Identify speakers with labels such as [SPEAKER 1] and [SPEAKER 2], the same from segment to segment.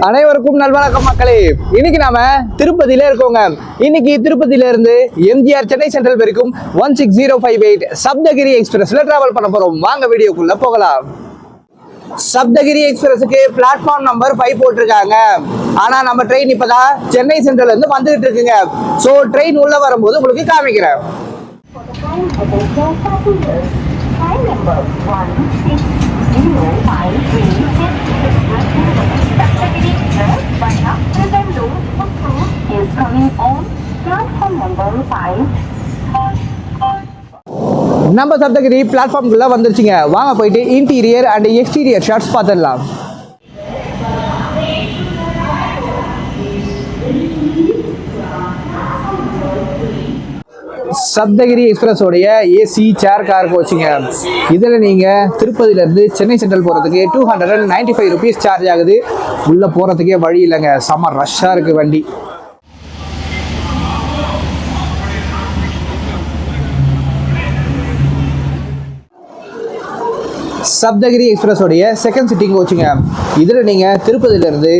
[SPEAKER 1] அனைவருக்கும் நல்வணக்கம் மக்களே. இன்னைக்கு நாம திருப்பதியில இருக்கோங்க. இன்னைக்கு திருப்பதியில இருந்து எம்ஜிஆர் சென்னை சென்ட்ரல் வரைக்கும் 16058 சப்தகிரி எக்ஸ்பிரஸ்ல டிராவல் பண்ண போறோம். வாங்க வீடியோக்குள்ள போகலாம். சப்தகிரி எக்ஸ்பிரஸுக்கு பிளாட்ஃபார்ம் நம்பர் 5 போட்டிருக்காங்க. ஆனா நம்ம ட்ரெயின் இப்பதான் சென்னை சென்ட்ரல்ல இருந்து வந்துகிட்டு இருக்குங்க. சோ ட்ரெயின் உள்ள வரும்போது உங்களுக்கு காமிக்கிறேன். நம்ம சப்தகிரி பிளாட்ஃபார்ம்குள்ள வந்துருச்சுங்க. வாங்க போயிட்டு இன்டீரியர் அண்ட் எக்ஸ்டீரியர் ஷாட்ஸ் பார்த்துடலாம். சப்தகிரி எக்ஸ்பிரஸோடைய ஏசி சேர் கார் கோச்சுங்க. இதில் நீங்கள் திருப்பதியிலேருந்து சென்னை சென்ட்ரல் போகிறதுக்கு 295 ருபீஸ் சார்ஜ் ஆகுது. உள்ளே போகிறதுக்கே வழி இல்லைங்க, செம்ம ரஷ்ஷாக இருக்குது வண்டி. சப்தகிரி எக்ஸ்பிரஸோடைய செகண்ட் சிட்டிங் கோச்சுங்க. இதில் நீங்கள் திருப்பதியிலேருந்து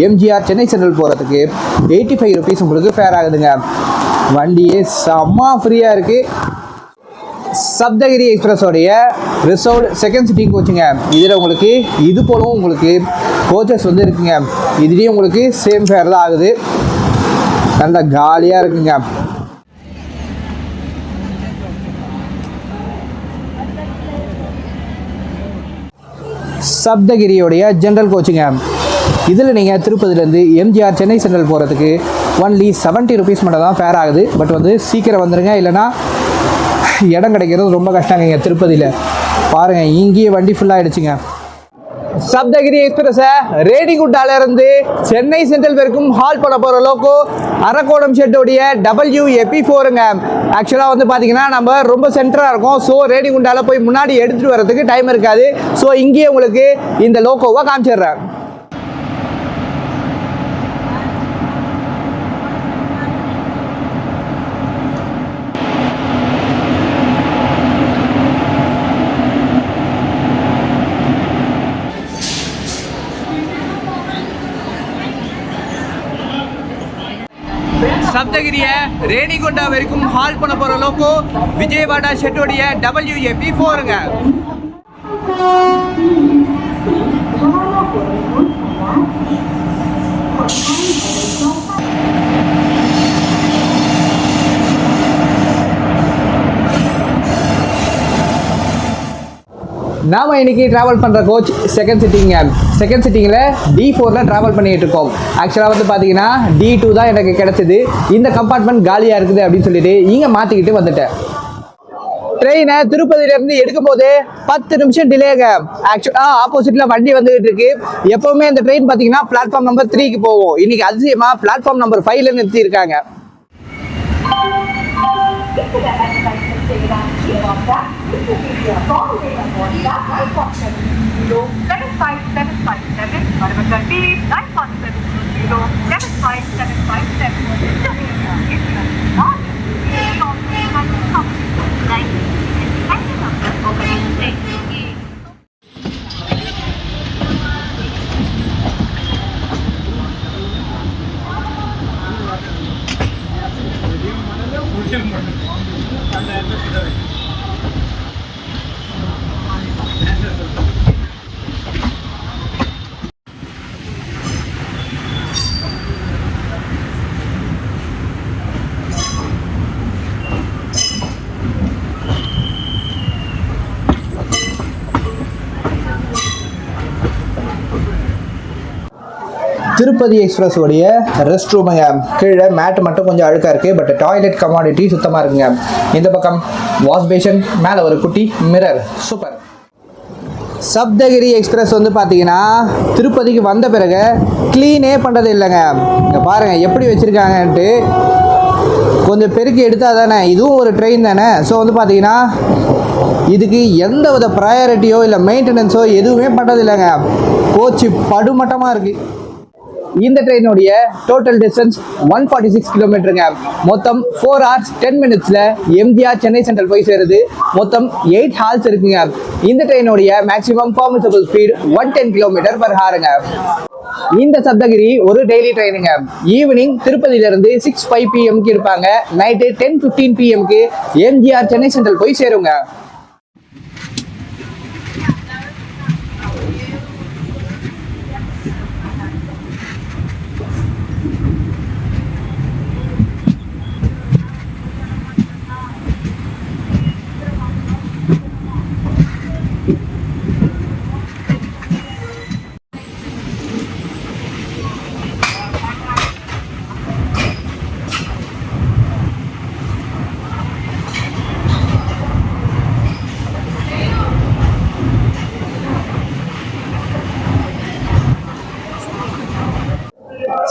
[SPEAKER 1] எம்ஜிஆர் சென்னை சென்ட்ரல் போகிறதுக்கு 85 ருபீஸ் உங்களுக்கு ஃபேர் ஆகுதுங்க. வண்டியே செம்ம ஃப்ரீயாக இருக்குது. சப்தகிரி எக்ஸ்பிரஸோடைய ரிசர்வ்டு செகண்ட் சிட்டிங் கோச்சுங்க. இதில் உங்களுக்கு இது போலவும் உங்களுக்கு கோச்சஸ் வந்து இருக்குங்க. இதுலேயும் உங்களுக்கு சேம் ஃபேர் தான் ஆகுது. நல்லா காலியாக இருக்குங்க. சப்தகிரியோடைய ஜென்ரல் கோச்சுங்க. இதில் நீங்கள் திருப்பதியிலேருந்து எம்ஜிஆர் சென்னை சென்ட்ரல் போகிறதுக்கு ஒன்லி 70 ருபீஸ் மட்டும் தான் ஃபேர் ஆகுது. பட் வந்து சீக்கிரம் வந்துடுங்க, இல்லைனா இடம் கிடைக்கிறது ரொம்ப கஷ்டங்க. திருப்பதியில் பாருங்கள், இங்கேயே வண்டி ஃபுல்லாகிடுச்சுங்க. சப்தகிரி எக்ஸ்பிரஸை ரேணிகுண்டாலேருந்து சென்னை சென்ட்ரல் வரைக்கும் ஹால் பண்ண போகிற லோக்கோ அரக்கோணம் ஷெட்டோடைய WAP4ங்க. ஆக்சுவலாக வந்து பார்த்தீங்கன்னா நம்ம ரொம்ப சென்டராக இருக்கும். ஸோ ரேணிகுண்டாவில் போய் முன்னாடி எடுத்துகிட்டு வரதுக்கு டைம் இருக்காது. ஸோ இங்கேயே உங்களுக்கு இந்த லோக்கோவை காமிச்சிடுறேன். சப்தகிரியை ரேணிகுண்டா வரைக்கும் ஹால் பண்ண போகிற லோக்கோ விஜயவாடா ஷெட்டோடைய WAP4ங்க. நாம இன்னைக்கு டிராவல் பண்ணுற கோச் செகண்ட் சிட்டிங்கில் D4ல டிராவல் பண்ணிட்டு இருக்கோம். ஆக்சுவலாக வந்து பார்த்தீங்கன்னா D2 தான் எனக்கு கிடைச்சது. இந்த கம்பார்ட்மெண்ட் காலியாக இருக்குது அப்படின்னு சொல்லிட்டு இங்கே மாற்றிக்கிட்டு வந்துட்டேன். ட்ரெயினை திருப்பதியிலேருந்து எடுக்கும் போது 10 நிமிஷம் டிலேங்க. ஆக்சுவலாக ஆப்போசிட்டில் வண்டி வந்துகிட்டு இருக்கு. எப்போவுமே இந்த ட்ரெயின் பார்த்தீங்கன்னா பிளாட்ஃபார்ம் நம்பர் 3க்கு போவோம். இன்னைக்கு அதிசயமாக பிளாட்ஃபார்ம் நம்பர் 5ல நிறுத்தியிருக்காங்க. திருப்பதி எக்ஸ்பிரஸ் உடைய ரெஸ்ட் ரூமுங்க. கீழே மேட் மட்டும் கொஞ்சம் அழுக்காக இருக்குது. பட் டாய்லெட் கமாடிட்டி சுத்தமாக இருக்குங்க. இந்த பக்கம் வாஷ் பேஷன், மேலே ஒரு குட்டி மிரர். சூப்பர். சப்தகிரி எக்ஸ்பிரஸ் வந்து பார்த்தீங்கன்னா திருப்பதிக்கு வந்த பிறகு க்ளீனே பண்ணுறது இல்லைங்க. இங்கே பாருங்கள் எப்படி வச்சுருக்காங்கன்ட்டு. கொஞ்சம் பெருக்கி எடுத்தால் தானே, இதுவும் ஒரு ட்ரெயின் தானே. ஸோ வந்து பார்த்தீங்கன்னா இதுக்கு எந்த வித ப்ரையாரிட்டியோ இல்லை மெயின்டெனன்ஸோ எதுவுமே பண்ணுறது இல்லைங்க. கோச்சு படுமட்டமாக இருக்குது. இந்த ட்ரெயினுடைய டோட்டல் டிஸ்டன்ஸ் 146 கிலோமீட்டருங்க. மொத்தம் 4 hours 10 minutesல எம்ஜிஆர் சென்னை சென்ட்ரல் போய் சேருது. மொத்தம் 8 ஹால்ஸ் இருக்குங்க. இந்த ட்ரெயினுடைய மேக்ஸிமம் பெர்மிசபிள் ஸ்பீட் 110 km/hங்க. இந்த சப்தகிரி ஒரு டெய்லி ட்ரெயினுங்க. ஈவினிங் திருப்பதியில இருந்து 6:05 PM இருப்பாங்க. Night 10:15 PM MGR Chennai central போய் சேருங்க.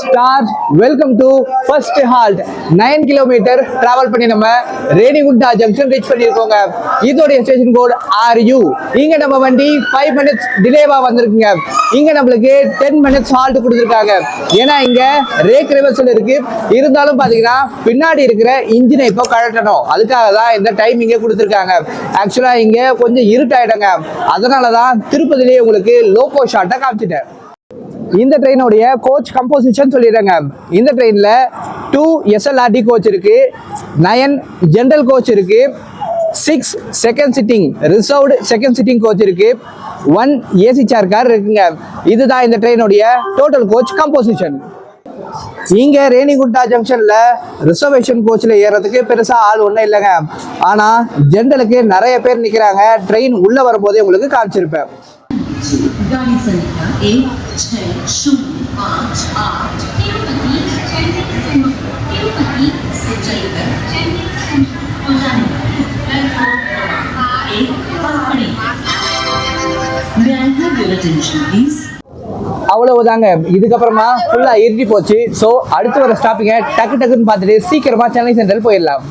[SPEAKER 1] Star welcome to first halt. 9 kilometre travel பண்ணி நம்ம ரேணிகுண்டா ஜங்ஷன் ரீச் பண்ணியிருக்கோங்க. இதோடைய ஸ்டேஷன் கோட் RU. இங்க நம்ம வண்டி 5 மினிட்ஸ் டிலேவா வந்திருக்குங்க. இங்க நம்மளுக்கு 10 மினிட்ஸ் ஹால்ட் கொடுத்துருக்காங்க. ஏன்னா இங்க ரேக் ரிவர்சல் இருக்கு. இருந்தாலும் பாத்தீங்கன்னா பின்னாடி இருக்கிற இன்ஜினை இப்போ கழட்டணும். அதுக்காக தான் இந்த டைம் இங்க கொடுத்துருக்காங்க. ஆக்சுவலா இங்க கொஞ்சம் இருட்டாயிடுங்க. அதனாலதான் திருப்பதிலேயே உங்களுக்கு லோகோ ஷாட்டை காமிச்சிட்டேன். இந்த ட்ரெயினுடைய கோச் கம்போசிஷன் சொல்லிடுறாங்க. இந்த ட்ரெயினில் 2 SLRT கோச் இருக்கு, 9 ஜென்ரல் கோச் இருக்கு, 6 second sitting reserved second sitting coach இருக்கு, 1 AC சேர் கார் இருக்குங்க. இதுதான் இந்த ட்ரெயினுடைய டோட்டல் கோச் கம்போசிஷன். இங்க ரேணிகுண்டா ஜங்ஷன்ல ரிசர்வேஷன் கோச்ல ஏறதுக்கு பெருசா ஆள் ஒன்றும் இல்லைங்க. ஆனா ஜென்ரலுக்கு நிறைய பேர் நிக்கிறாங்க. ட்ரெயின் உள்ள வரும்போதே உங்களுக்கு காமிச்சிருப்பேன்.
[SPEAKER 2] गाड़ी संख्या 1605 तिरुपति से चलकर चेन्नई सेंट्रल को जाने वाली प्लेटफॉर्म 1 पर खड़ी है। May I have your attention please?
[SPEAKER 1] அவ்வளவுதாங்க. இதுக்கப்புறமா ஃபுல்லா இருட்டி போச்சு. ஸோ அடுத்து வர ஸ்டாப்பிங்க டக்கு டக்குன்னு பார்த்துட்டு சீக்கிரமா சென்னை சென்ட்ரல் போயிடலாம்.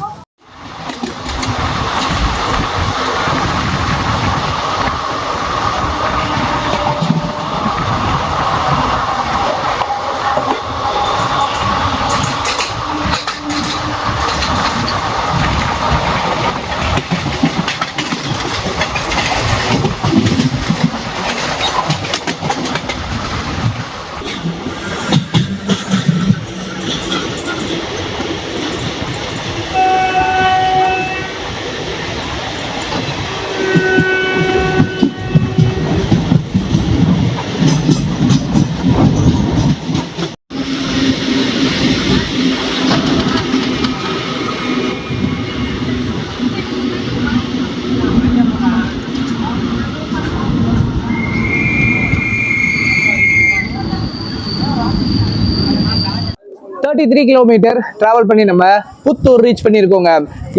[SPEAKER 1] த்ரீ கிலோமீட்டர் டிராவல் பண்ணி நம்ம புத்தூர் ரீச் பண்ணியிருக்கோங்க.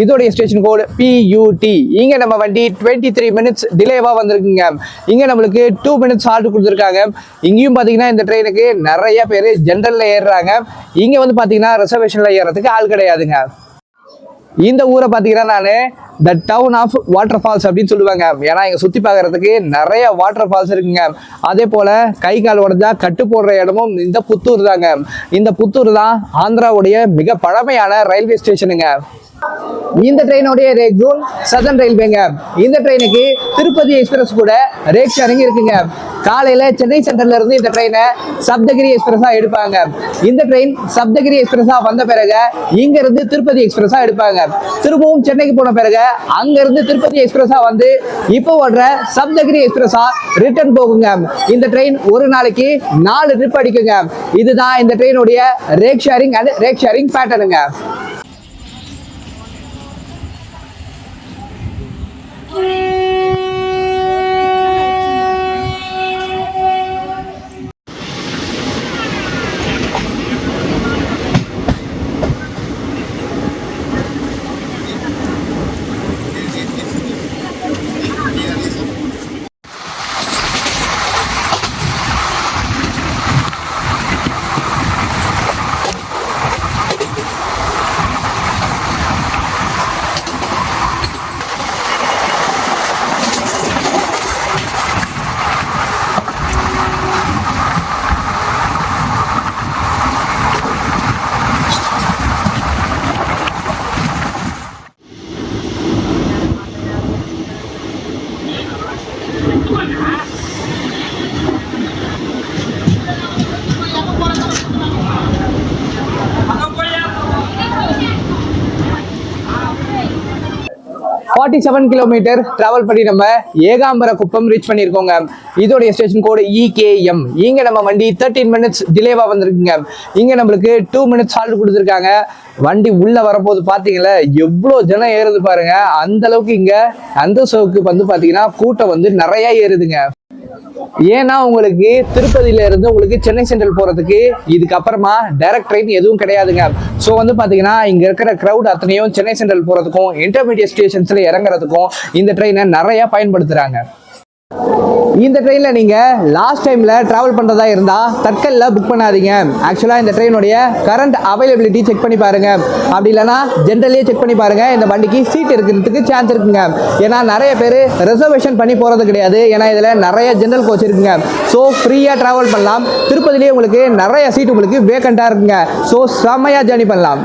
[SPEAKER 1] இதோடைய ஸ்டேஷன் கோடு PUT. இங்க நம்ம வண்டி 23 மினிட்ஸ் டிலேவா வந்திருக்குங்க. இங்க நம்மளுக்கு 2 மினிட்ஸ் ஹால்ட் கொடுத்துருக்காங்க. இங்கேயும் பாத்தீங்கன்னா இந்த ட்ரெயினுக்கு நிறைய பேர் ஜென்ரல்ல ஏறுறாங்க. இங்க வந்து பாத்தீங்கன்னா ரிசர்வேஷன்ல ஏறதுக்கு ஆள் கிடையாதுங்க. இந்த ஊரை பார்த்தீங்கன்னா நான் the town of waterfalls அப்படின்னு சொல்லுவாங்க. ஏன்னா இங்கே சுற்றி பார்க்கறதுக்கு நிறைய வாட்டர் ஃபால்ஸ் இருக்குங்க. அதே போல் கை கால் உடஞ்சா கட்டு போடுற இடமும் இந்த புத்தூர் தாங்க. இந்த புத்தூர் தான் ஆந்திராவுடைய மிக பழமையான ரயில்வே ஸ்டேஷனுங்க. இந்த ட்ரெயினுடைய ரேக் ஜோன் சதர்ன் ரயில்வேங்க. இந்த ட்ரெயினுக்கு திருப்பதி எக்ஸ்பிரஸ் கூட ரேக் ஷேரிங் இருக்குங்க. காலையில சென்னை சென்ட்ரல்ல இருந்து இந்த ட்ரெயினை சப்தகிரி எக்ஸ்பிரஸா எடுப்பாங்க. இந்த ட்ரெயின் சப்தகிரி எக்ஸ்பிரஸா வந்த பிறகு இங்க இருந்து திருப்பதி எக்ஸ்பிரஸா எடுப்பாங்க. திரும்பவும் சென்னைக்கு போன பிறகு அங்க இருந்து திருப்பதி எக்ஸ்பிரஸா வந்து இப்போ ஓடுற சப்தகிரி எக்ஸ்பிரஸா ரிட்டர்ன் போகுங்க. இந்த ட்ரெயின் ஒரு நாளைக்கு 4 ட்ரிப் அடிக்குங்க. இதுதான் இந்த ட்ரெயினுடைய rake sharing and rake sharing பேட்டர்னுங்க. 47 கிலோமீட்டர் டிராவல் பண்ணி நம்ம ஏகாம்பர குப்பம் ரீச் பண்ணியிருக்கோங்க. இதோடைய ஸ்டேஷன் கோடு EKM. இங்க நம்ம வண்டி 13 மினிட்ஸ் டிலேவா வந்திருக்குங்க. இங்க நம்மளுக்கு 2 மினிட்ஸ் ஹால்ட் கொடுத்துருக்காங்க. வண்டி உள்ள வரப்போது பாத்தீங்களா எவ்வளவு ஜனம் ஏறுது பாருங்க. அந்த அளவுக்கு இங்க அந்த சவுக்கு வந்து பாத்தீங்கன்னா கூட்டம் வந்து நிறைய ஏறுதுங்க. ஏன்னா உங்களுக்கு திருப்பதியில இருந்து உங்களுக்கு சென்னை சென்ட்ரல் போறதுக்கு இதுக்கப்புறமா டைரக்ட் ட்ரெயின் எதுவும் கிடையாதுங்க. ஸோ வந்து பாத்தீங்கன்னா இங்க இருக்கிற கிரௌட் அத்தனையும் சென்னை சென்ட்ரல் போறதுக்கும் இன்டர்மீடியட் ஸ்டேஷன்ஸ்ல இறங்குறதுக்கும் இந்த ட்ரெயினை நிறைய பயன்படுத்துறாங்க. இந்த ட்ரெயினில் நீங்கள் லாஸ்ட் டைமில் ட்ராவல் பண்ணுறதா இருந்தால் தட்கலில் புக் பண்ணாதீங்க. ஆக்சுவலாக இந்த ட்ரெயினுடைய கரண்ட் அவைலபிலிட்டி செக் பண்ணி பாருங்கள். அப்படி இல்லைனா ஜென்ரலியே செக் பண்ணி பாருங்கள். இந்த வண்டிக்கு சீட் இருக்கிறதுக்கு சான்ஸ் இருக்குங்க. ஏன்னா நிறைய பேர் ரிசர்வேஷன் பண்ணி போகிறது கிடையாது. ஏன்னா இதில் நிறைய ஜென்ரல் கோச் இருக்குங்க. ஸோ ஃப்ரீயாக ட்ராவல் பண்ணலாம். திருப்பதிலேயே உங்களுக்கு நிறைய சீட் உங்களுக்கு வேக்கண்ட்டாக இருக்குங்க. ஸோ செம்மையாக ஜேர்னி பண்ணலாம்.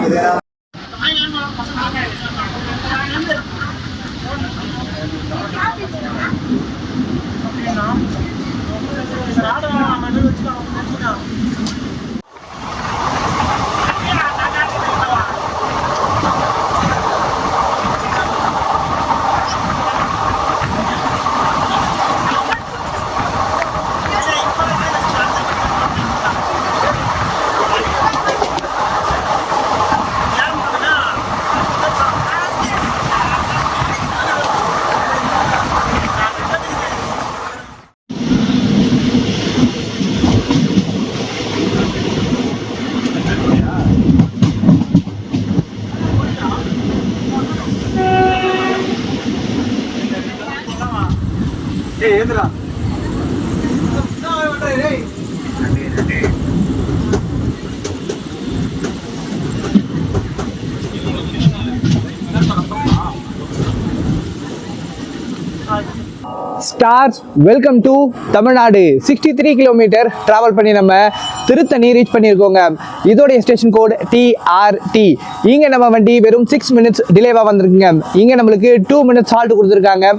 [SPEAKER 1] Stars welcome to Tamil Nadu. 63 kilometre travel பண்ணி நம்ம திருத்தணி ரீச் பண்ணியிருக்கோங்க. இதோடைய ஸ்டேஷன் கோட் TRT. இங்கே நம்ம வண்டி வெறும் 6 மினிட்ஸ் டிலேவாக வந்திருக்குங்க. இங்கே நம்மளுக்கு 2 மினிட்ஸ் ஹால்ட் கொடுத்துருக்காங்க.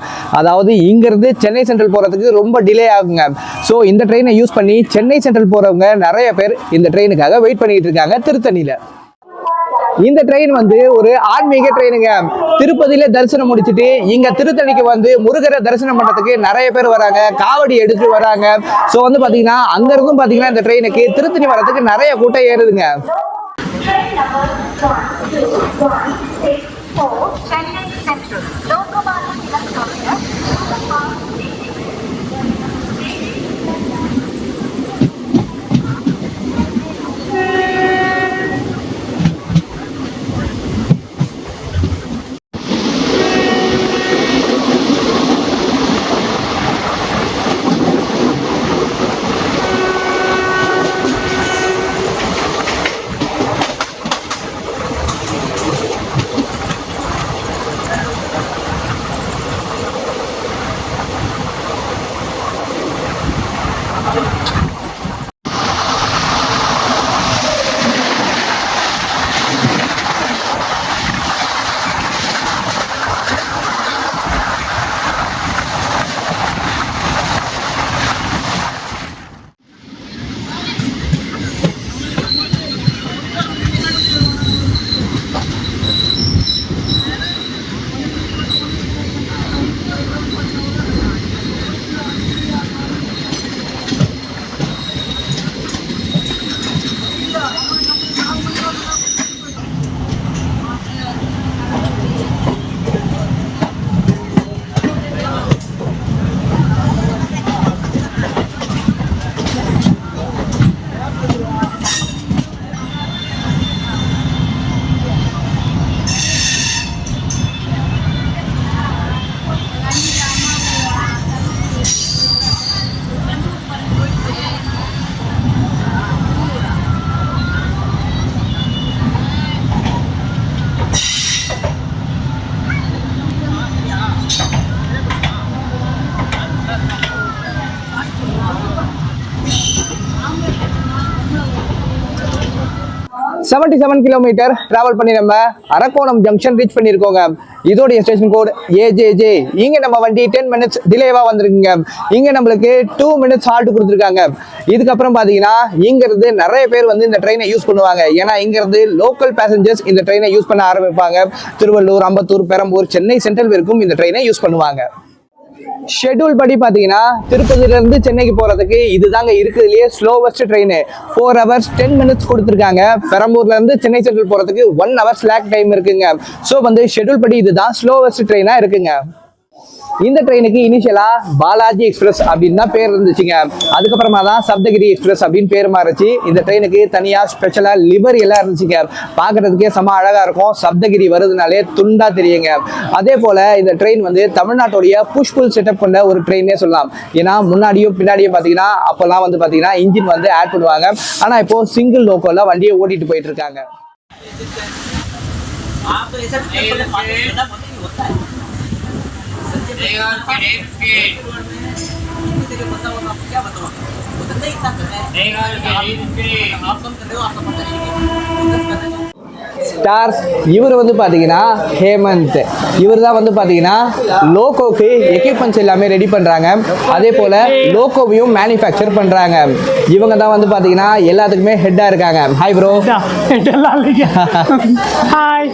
[SPEAKER 1] அதாவது இங்கேருந்து சென்னை சென்ட்ரல் போகிறதுக்கு ரொம்ப டிலே ஆகுங்க. ஸோ இந்த ட்ரெயினை யூஸ் பண்ணி சென்னை சென்ட்ரல் போகிறவங்க நிறைய பேர் இந்த ட்ரெயினுக்காக வெயிட் பண்ணிட்டு இருக்காங்க திருத்தணியில். இந்த ட்ரெயின் வந்து ஒரு ஆன்மீக ட்ரெயினுங்க. திருப்பதியில தரிசனம் முடிச்சுட்டு இங்க திருத்தணிக்கு வந்து முருகரை தரிசனம் பண்றதுக்கு நிறைய பேர் வராங்க, காவடி எடுத்து வராங்க. ஸோ வந்து பாத்தீங்கன்னா அங்க இருந்தும் பாத்தீங்கன்னா இந்த ட்ரெயினுக்கு திருத்தணி வரதுக்கு நிறைய கூட்டம் ஏறுதுங்க. 77 கிலோமீட்டர் டிராவல் பண்ணி நம்ம அரக்கோணம் ஜங்ஷன் ரீச் பண்ணியிருக்கோங்க. இதோடைய ஸ்டேஷன் கோட் AJJ. இங்க நம்ம வண்டி 10 மினிட்ஸ் டிலேவா வந்திருக்குங்க. இங்க நம்மளுக்கு 2 மினிட்ஸ் ஹால்ட் கொடுத்துருக்காங்க. இதுக்கப்புறம் பாத்தீங்கன்னா இங்க இருந்து நிறைய பேர் வந்து இந்த ட்ரெயினை யூஸ் பண்ணுவாங்க. ஏன்னா இங்க இருந்து லோக்கல் பேசஞ்சர்ஸ் இந்த ட்ரெயினை யூஸ் பண்ண ஆரம்பிப்பாங்க. திருவள்ளூர், அம்பத்தூர், பெரம்பூர், சென்னை சென்ட்ரல் வரைக்கும் இந்த ட்ரெயினை யூஸ் பண்ணுவாங்க. ஷெட்யூல் படி பாத்தீங்கன்னா திருப்பதியில இருந்து சென்னைக்கு போறதுக்கு இதுதாங்க இருக்குதுலயே ஸ்லோவஸ்ட் ட்ரெயின். 4 hours 10 minutes கொடுத்துருக்காங்க. பெரம்பூர்ல இருந்து சென்னை சென்ட்ரல் போறதுக்கு 1 hour ஸ்லாக் டைம் இருக்குங்க. ஸோ வந்து ஷெட்யூல் படி இதுதான் ஸ்லோவஸ்ட் ட்ரெயினா இருக்குங்க. இந்த ட்ரெயினுக்கு இனிஷியலா பாலாஜி எக்ஸ்பிரஸ் அப்படின்னு தான் பேர் இருந்துச்சுங்க. அதுக்கப்புறமா தான் சப்தகிரி எக்ஸ்பிரஸ் அப்படின்னு பேர் மாறிச்சு. இந்த ட்ரெயினுக்கு தனியா ஸ்பெஷலா லிவரி எல்லாம் இருந்துச்சுங்க. பாக்குறதுக்கே செம அழகா இருக்கும். சப்தகிரி வருதுனாலே துண்டா தெரியுங்க. அதே போல இந்த ட்ரெயின் வந்து தமிழ்நாட்டுடைய புஷ்புல் செட்டப் கொண்ட ஒரு ட்ரெயினே சொல்லலாம். ஏன்னா முன்னாடியும் பின்னாடியும் பாத்தீங்கன்னா அப்பெல்லாம் வந்து பாத்தீங்கன்னா இன்ஜின் வந்து ஆட் பண்ணுவாங்க. ஆனா இப்போ சிங்கிள் லோக்கோல வண்டியை ஓட்டிட்டு போயிட்டு இருக்காங்க. ஸ்டார்ஸ் இவர் வந்து பாத்தீங்கன்னா ஹேமந்த். இவர் தான் வந்து பாத்தீங்கன்னா லோகோக்கு எக்யூப்மெண்ட்ஸ் எல்லாமே ரெடி பண்றாங்க. அதே போல லோகோவையும் மேனுஃபேக்சர் பண்றாங்க. இவங்க தான் வந்து பாத்தீங்கன்னா எல்லாத்துக்குமே ஹெட்டா இருக்காங்க. Hi bro.
[SPEAKER 3] Hi.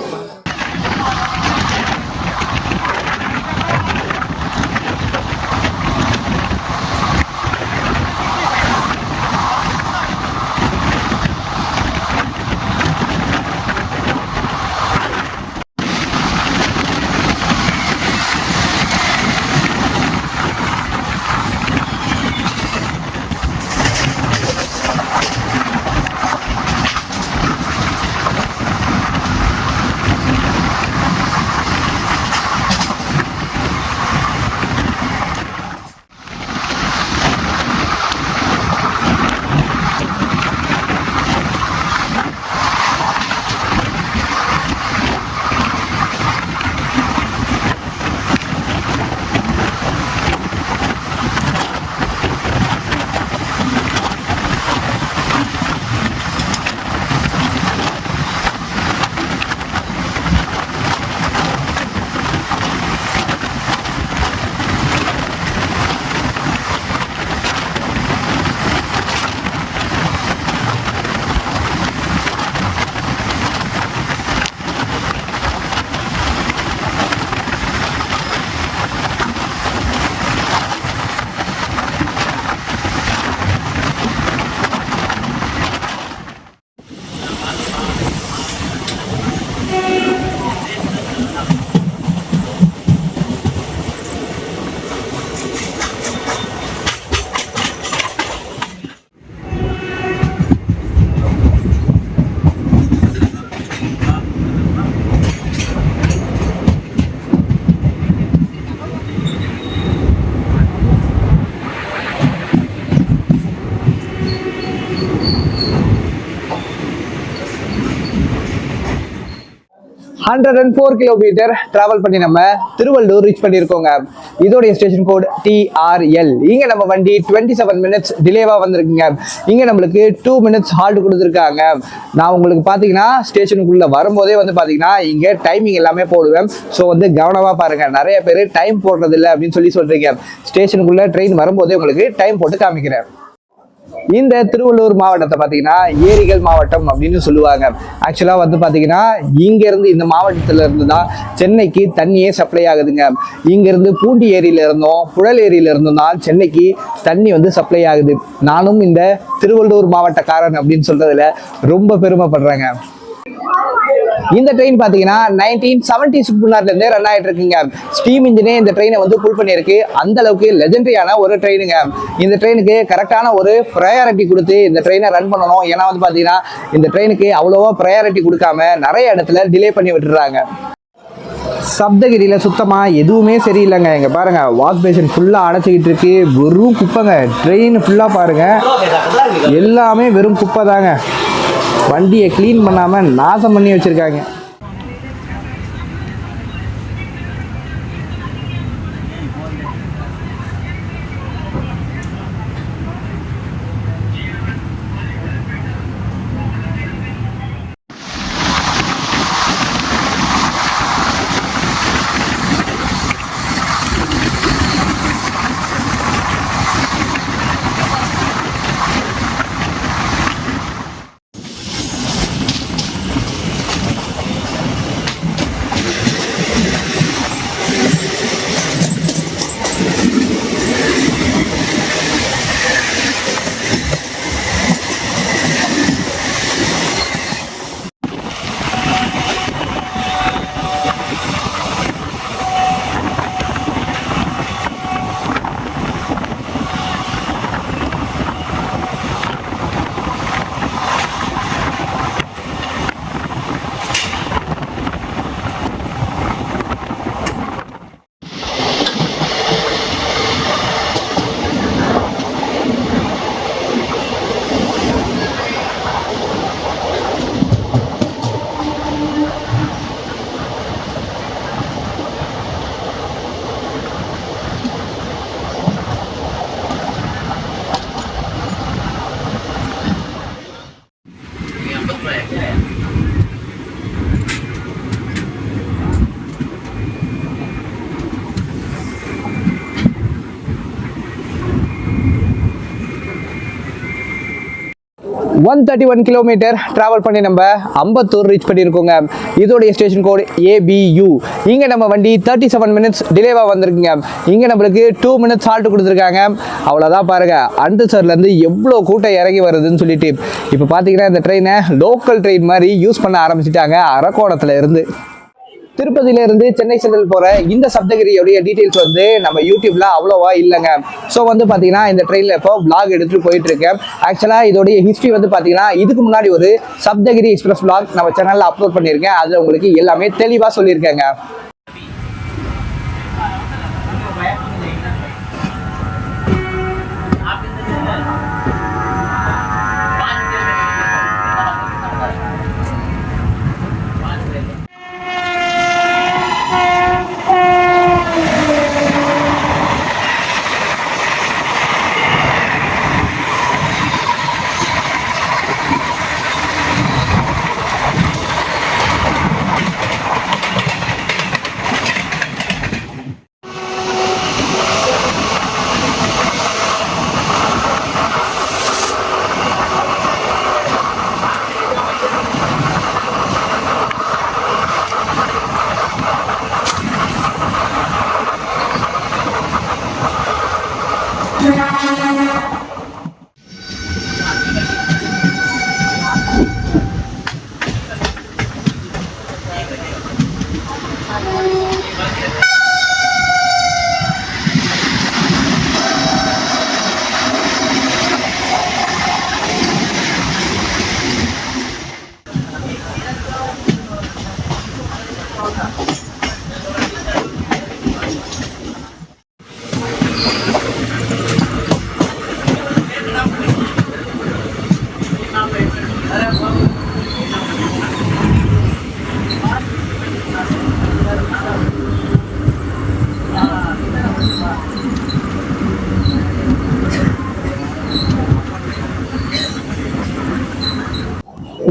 [SPEAKER 1] $104 kilometre travel பண்ணி நம்ம திருவள்ளூர் ரீச் பண்ணியிருக்கோங்க. இதோடைய ஸ்டேஷன் கோட் TRL. இங்க நம்ம வண்டி 27 மினிட்ஸ் டிலேவா வந்திருக்குங்க. இங்க நம்மளுக்கு 2 மினிட்ஸ் ஹால்ட் கொடுத்துருக்காங்க. நான் உங்களுக்கு பாத்தீங்கன்னா ஸ்டேஷனுக்குள்ள வரும்போதே வந்து பாத்தீங்கன்னா இங்க டைமிங் எல்லாமே போடுவேன். ஸோ வந்து கவனமா பாருங்க. நிறைய பேர் டைம் போடுறது இல்லை அப்படின்னு சொல்றீங்க. ஸ்டேஷனுக்குள்ள ட்ரெயின் வரும்போதே உங்களுக்கு டைம் போட்டு காமிக்கிறேன். இந்த திருவள்ளூர் மாவட்டத்தை பார்த்தீங்கன்னா ஏரிகள் மாவட்டம் அப்படின்னு சொல்லுவாங்க. ஆக்சுவலா வந்து பார்த்தீங்கன்னா இங்க இருந்து இந்த மாவட்டத்துல இருந்து தான் சென்னைக்கு தண்ணியே சப்ளை ஆகுதுங்க. இங்க இருந்து பூண்டி ஏரியில இருந்தும் புழல் ஏரியில இருந்தும் தான் சென்னைக்கு தண்ணி வந்து சப்ளை ஆகுது. நானும் இந்த திருவள்ளூர் மாவட்டக்காரன் அப்படின்னு சொல்றதுல ரொம்ப பெருமைப்படுறேங்க. இந்த ட்ரெயின் பாத்தீங்கன்னா 1970s முன்னாடில ரன் ஆயிட்டு இருக்குங்க. ஸ்டீம் இன்ஜினே இந்த ட்ரெயினை வந்து புல் பண்ணியிருக்கு. அந்த அளவுக்கு லெஜெண்டரியான ஒரு ட்ரெயினுங்க. இந்த ட்ரெயினுக்கு கரெக்டான ஒரு ப்ரையாரிட்டி கொடுத்து இந்த ட்ரெயினை ரன் பண்ணணும். ஏன்னா வந்து பாத்தீங்கன்னா இந்த ட்ரெயினுக்கு அவ்வளோவா ப்ரையாரிட்டி கொடுக்காம நிறைய இடத்துல டிலே பண்ணி விட்டுறாங்க. சப்தகிரியில சுத்தமா எதுவுமே சரியில்லைங்க. இங்க பாருங்க, வாஷ் பேஷன் ஃபுல்லா அடைச்சிக்கிட்டு இருக்கு. வெறும் குப்பைங்க. ட்ரெயின் ஃபுல்லா பாருங்க, எல்லாமே வெறும் குப்பை தாங்க. வண்டியை கிளீன் பண்ணாம நாசம் பண்ணி வச்சிருக்காங்க. 131 கிலோமீட்டர் ட்ராவல் பண்ணி நம்ம அம்பத்தூர் ரீச் பண்ணியிருக்கோங்க. இதோடைய ஸ்டேஷன் கோடு ABU. இங்கே நம்ம வண்டி 37 மினிட்ஸ் டிலேவாக வந்திருக்குங்க. இங்கே நம்மளுக்கு 2 மினிட்ஸ் ஹால்ட் கொடுத்துருக்காங்க. அவ்வளோதான் பாருங்க, அண்டர்சர்லேருந்து எவ்வளோ கூட்டம் இறங்கி வருதுன்னு சொல்லிட்டு. இப்போ பார்த்தீங்கன்னா இந்த ட்ரெயினை லோக்கல் ட்ரெயின் மாதிரி யூஸ் பண்ண ஆரம்பிச்சிட்டாங்க. அரக்கோணத்தில் இருந்து திருப்பதியிலிருந்து சென்னை சென்ட்ரல் போகிற இந்த சப்தகிரியோடைய டீட்டெயில்ஸ் வந்து நம்ம யூடியூப்ல அவ்வளோவா இல்லைங்க. ஸோ வந்து பார்த்தீங்கன்னா இந்த ட்ரெயினில் இப்போ vlog எடுத்துகிட்டு போயிட்டு இருக்கேன். ஆக்சுவலாக இதோடைய ஹிஸ்ட்ரி வந்து பார்த்தீங்கன்னா இதுக்கு முன்னாடி ஒரு சப்தகிரி எக்ஸ்பிரஸ் vlog நம்ம சேனலில் அப்லோட் பண்ணியிருக்கேன். அதில் உங்களுக்கு எல்லாமே தெளிவாக சொல்லியிருக்கேங்க.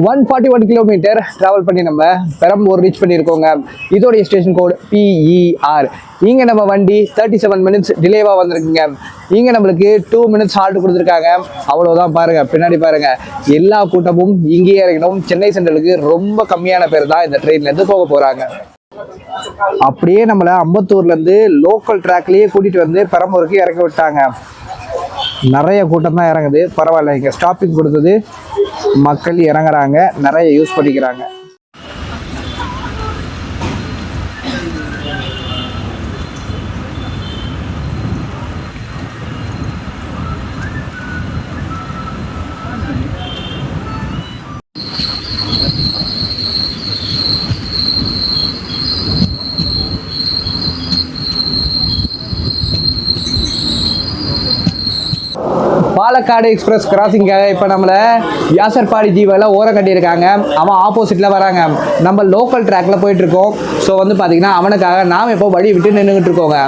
[SPEAKER 1] ஒன் 41 கிலோமீட்டர் ட்ராவல் பண்ணி நம்ம பெரம்பூர் ரீச் பண்ணியிருக்கோங்க. இதோடைய ஸ்டேஷன் கோடு PER. இங்கே நம்ம வண்டி 37 மினிட்ஸ் டிலேவாக வந்திருக்குங்க. இங்கே நம்மளுக்கு 2 மினிட்ஸ் ஹால்ட் கொடுத்துருக்காங்க. அவ்வளோதான் பாருங்க, பின்னாடி பாருங்க, எல்லா கூட்டமும் இங்கேயே இறங்கணும். சென்னை சென்ட்ரலுக்கு ரொம்ப கம்மியான பேர் தான் இந்த ட்ரெயின்லேருந்து போக போகிறாங்க. அப்படியே நம்மளை அம்பத்தூர்லேருந்து லோக்கல் ட்ராக்லேயே கூட்டிகிட்டு வந்து பெரம்பூருக்கு இறக்கி விட்டாங்க. நிறைய கூட்டம் தான் இறங்குது. பரவாயில்ல, இங்கே ஸ்டாப்பிங் கொடுத்தது மக்கள் இறங்குறாங்க, நிறைய யூஸ் பண்ணிக்கிறாங்க. பாலக்காடு எக்ஸ்பிரஸ் கிராசிங்காக இப்போ நம்மளை வியாசர்பாடி ஜீவால ஓரம் கட்டியிருக்காங்க. அவன் ஆப்போசிட்டில் வராங்க. நம்ம லோக்கல் ட்ராக்ல போயிட்டு இருக்கோம். ஸோ வந்து பார்த்தீங்கன்னா அவனுக்காக நாம் இப்போ வழி விட்டு நின்றுக்கிட்டு இருக்கோங்க.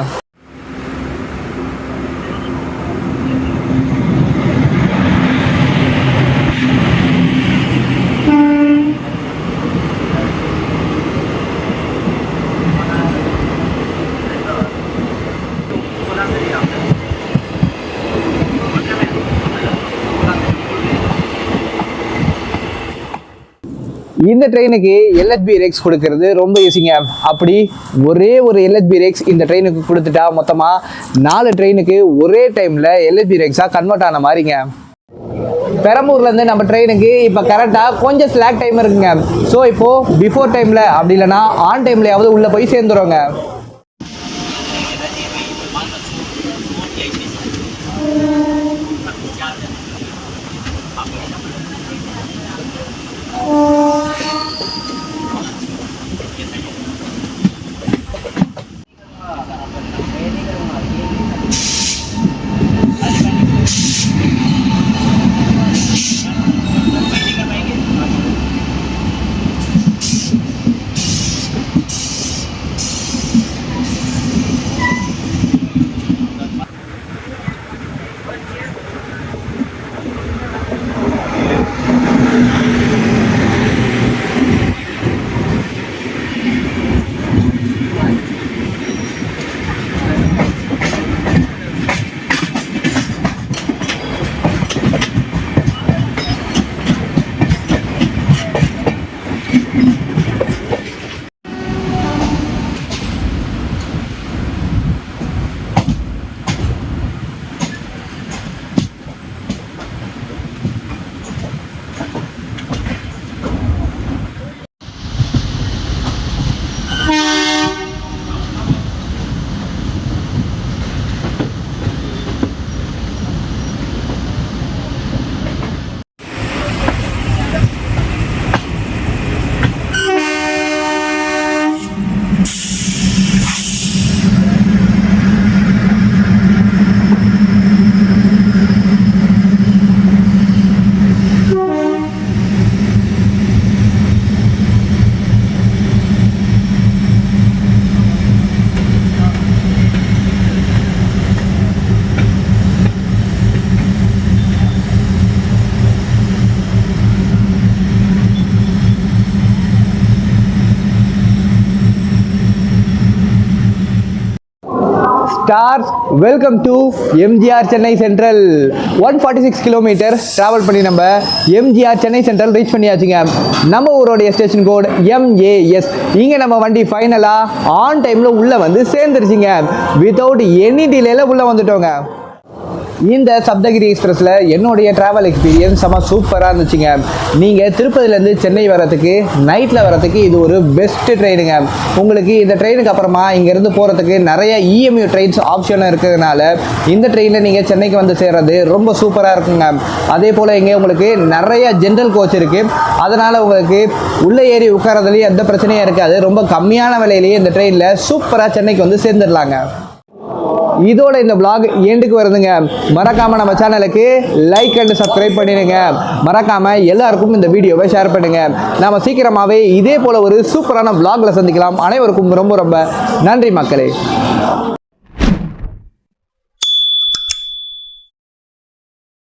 [SPEAKER 1] இந்த ட்ரெயினுக்கு LHB ரேக்ஸ் கொடுக்கறது ரொம்ப ஈஸிங்க. அப்படி ஒரே ஒரு LHB ரேக்ஸ் இந்த ட்ரெயினுக்கு கொடுத்துட்டா மொத்தமாக 4 ட்ரெயினுக்கு ஒரே டைமில் LHB ரேக்ஸாக கன்வெர்ட் ஆன மாதிரிங்க. பெரம்பூர்லேருந்து நம்ம ட்ரெயினுக்கு இப்போ கரெக்டாக கொஞ்சம் ஸ்லாக் டைம் இருக்குங்க. ஸோ இப்போது பிஃபோர் டைமில் அப்படி இல்லைனா ஆன் டைம்லையாவது உள்ளே போய் சேர்ந்துருவோங்க. Stars welcome to MGR Chennai Central 146 kilometre travel பண்ணி நம்ம எம்ஜிஆர் சென்னை சென்ட்ரல் ரீச் பண்ணியாச்சுங்க. நம்ம ஊரோடைய ஸ்டேஷன் கோட் MAS. இங்கே நம்ம வண்டி ஃபைனலாக ஆன் டைமில் உள்ளே வந்து சேர்ந்துருச்சுங்க. வித்தவுட் எனி டிலேல உள்ளே வந்துட்டோங்க. இந்த சப்தகிரி எக்ஸ்பிரஸில் என்னுடைய ட்ராவல் எக்ஸ்பீரியன்ஸ் செம்ம சூப்பராக இருந்துச்சுங்க. நீங்கள் திருப்பதிலேருந்து சென்னை வரத்துக்கு நைட்டில் வரத்துக்கு இது ஒரு பெஸ்ட்டு ட்ரெயினுங்க. உங்களுக்கு இந்த ட்ரெயினுக்கு அப்புறமா இங்கேருந்து போகிறதுக்கு நிறைய EMU ட்ரெயின்ஸ் ஆப்ஷன் இருக்கிறதுனால இந்த ட்ரெயினில் நீங்கள் சென்னைக்கு வந்து சேர்றது ரொம்ப சூப்பராக இருக்குங்க. அதே போல் இங்கே உங்களுக்கு நிறைய ஜென்ரல் கோச் இருக்குது. அதனால் உங்களுக்கு உள்ளே ஏறி உட்காரதுலேயும் எந்த பிரச்சனையும் இருக்காது. ரொம்ப கம்மியான விலையிலேயே இந்த ட்ரெயினில் சூப்பராக சென்னைக்கு வந்து சேர்ந்துடலாங்க. இதோட இந்த vlog எண்டுக்கு வருதுங்க. மறக்காம நம்ம சேனலுக்கு லைக் அண்ட் சப்ஸ்கிரைப் பண்ணிடுங்க. மறக்காம எல்லாருக்கும் இந்த வீடியோவை ஷேர் பண்ணுங்க. நாம சீக்கிரமாவே இதே போல ஒரு சூப்பரான vlogல சந்திக்கலாம். அனைவருக்கும் ரொம்ப ரொம்ப நன்றி மக்களே.